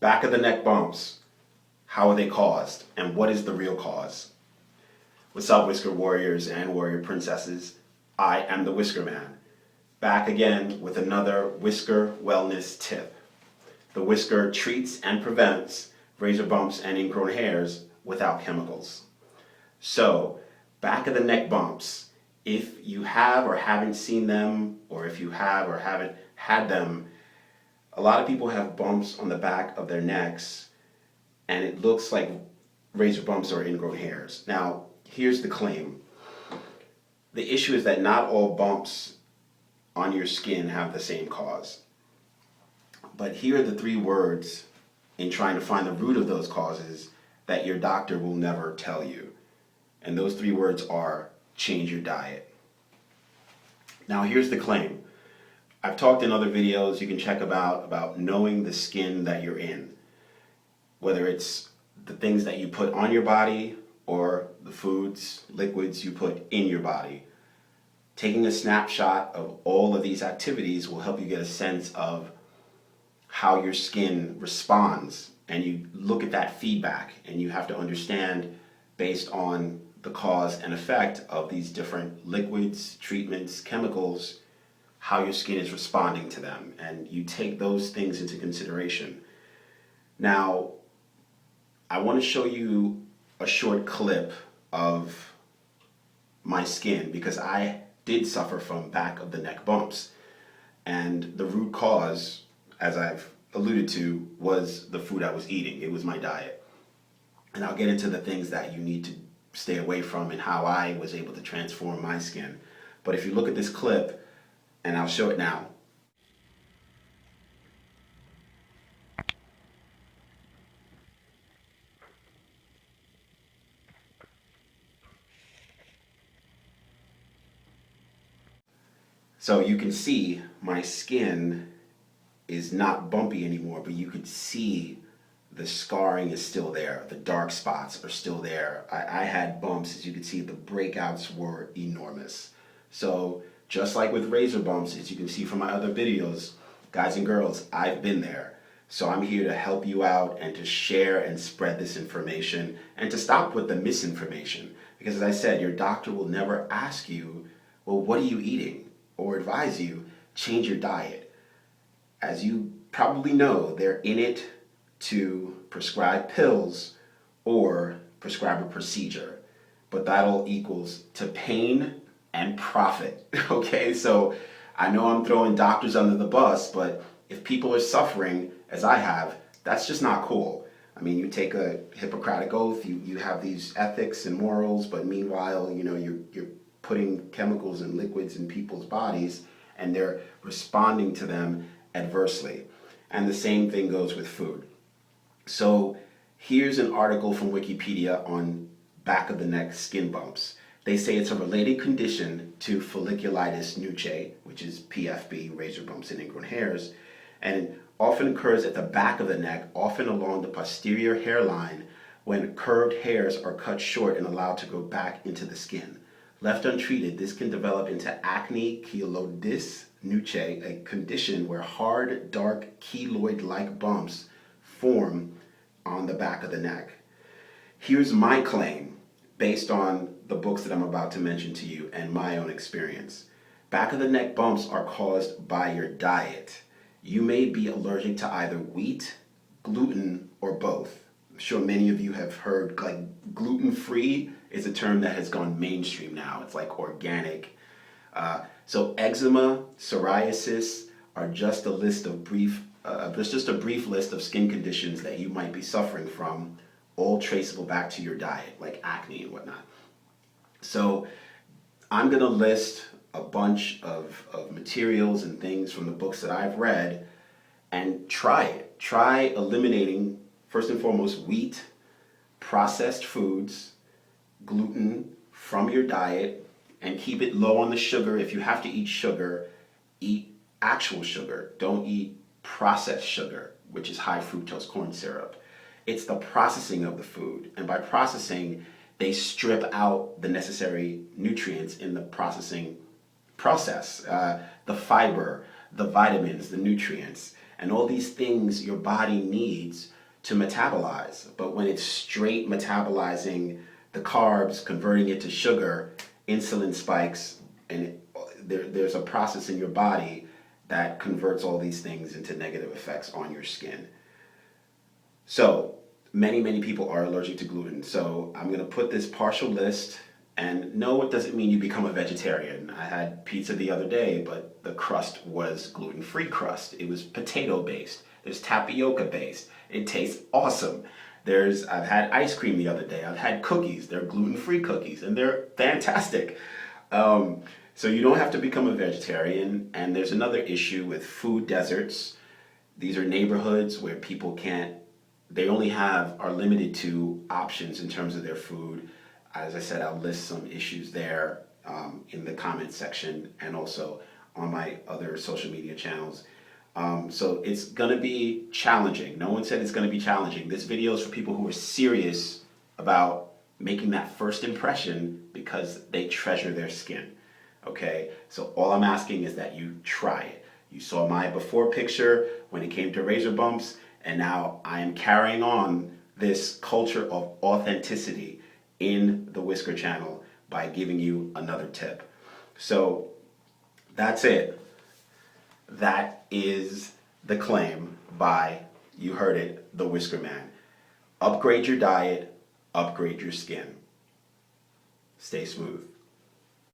Back of the neck bumps, how are they caused, and what is the real cause? What's up, Whisker Warriors and Warrior Princesses? I am the Wizker Man, back again with another Whisker Wellness tip. The Whisker treats and prevents razor bumps and ingrown hairs without chemicals. So, back of the neck bumps, if you have or haven't seen them, or if you have or haven't had them, a lot of people have bumps on the back of their necks and it looks like razor bumps or ingrown hairs. Now, here's the claim. The issue is that not all bumps on your skin have the same cause. But here are the 3 words in trying to find the root of those causes that your doctor will never tell you. And those 3 words are change your diet. Now here's the claim. I've talked in other videos you can check about knowing the skin that you're in. Whether it's the things that you put on your body or the foods, liquids you put in your body. Taking a snapshot of all of these activities will help you get a sense of how your skin responds. And you look at that feedback and you have to understand based on the cause and effect of these different liquids, treatments, chemicals, how your skin is responding to them. And you take those things into consideration. Now, I want to show you a short clip of my skin because I did suffer from back of the neck bumps. And the root cause, as I've alluded to, was the food I was eating. It was my diet. And I'll get into the things that you need to stay away from and how I was able to transform my skin. But if you look at this clip, and I'll show it now. So you can see my skin is not bumpy anymore, but you can see the scarring is still there. The dark spots are still there. I had bumps, as you can see, the breakouts were enormous. So just like with razor bumps, as you can see from my other videos, guys and girls, I've been there. So I'm here to help you out and to share and spread this information and to stop with the misinformation. Because as I said, your doctor will never ask you, well, what are you eating? Or advise you, change your diet. As you probably know, they're in it to prescribe pills or prescribe a procedure. But that all equals to pain and profit, okay? So I know I'm throwing doctors under the bus, but if people are suffering, as I have, that's just not cool. I mean, you take a Hippocratic oath, you have these ethics and morals, but meanwhile, you know, you're putting chemicals and liquids in people's bodies and they're responding to them adversely. And the same thing goes with food. So here's an article from Wikipedia on back of the neck skin bumps. They say it's a related condition to folliculitis nuchae, which is PFB, razor bumps and ingrown hairs, and often occurs at the back of the neck, often along the posterior hairline, when curved hairs are cut short and allowed to go back into the skin. Left untreated, this can develop into acne, keloids, nuchae, a condition where hard, dark, keloid-like bumps form on the back of the neck. Here's my claim, based on the books that I'm about to mention to you and my own experience. Back of the neck bumps are caused by your diet. You may be allergic to either wheat, gluten, or both. I'm sure many of you have heard like gluten-free is a term that has gone mainstream now. It's like organic. So eczema, psoriasis are just a list of brief list of skin conditions that you might be suffering from, all traceable back to your diet, like acne and whatnot. So I'm going to list a bunch of materials and things from the books that I've read and try it. Try eliminating, first and foremost, wheat, processed foods, gluten from your diet, and keep it low on the sugar. If you have to eat sugar, eat actual sugar. Don't eat processed sugar, which is high fructose corn syrup. It's the processing of the food. And by processing, they strip out the necessary nutrients in the processing process. The fiber, the vitamins, the nutrients. and all these things your body needs to metabolize. But when it's straight metabolizing the carbs, converting it to sugar, insulin spikes, and there's a process in your body that converts all these things into negative effects on your skin. So many people are allergic to gluten. So I'm going to put this partial list, and no, it doesn't mean you become a vegetarian. I had pizza the other day, but the crust was gluten-free crust. It was potato-based. There's tapioca-based. It tastes awesome. I've had ice cream the other day. I've had cookies. They're gluten-free cookies, and they're fantastic. So you don't have to become a vegetarian. And there's another issue with food deserts. These are neighborhoods where people they only are limited to options in terms of their food. As I said, I'll list some issues there in the comment section and also on my other social media channels. So it's going to be challenging. No one said it's going to be challenging. This video is for people who are serious about making that first impression because they treasure their skin. Okay? So all I'm asking is that you try it. You saw my before picture when it came to razor bumps, and now I am carrying on this culture of authenticity in the Whisker channel by giving you another tip. So that's it. That is the claim by, you heard it, the Whisker Man. Upgrade your diet, upgrade your skin. Stay smooth.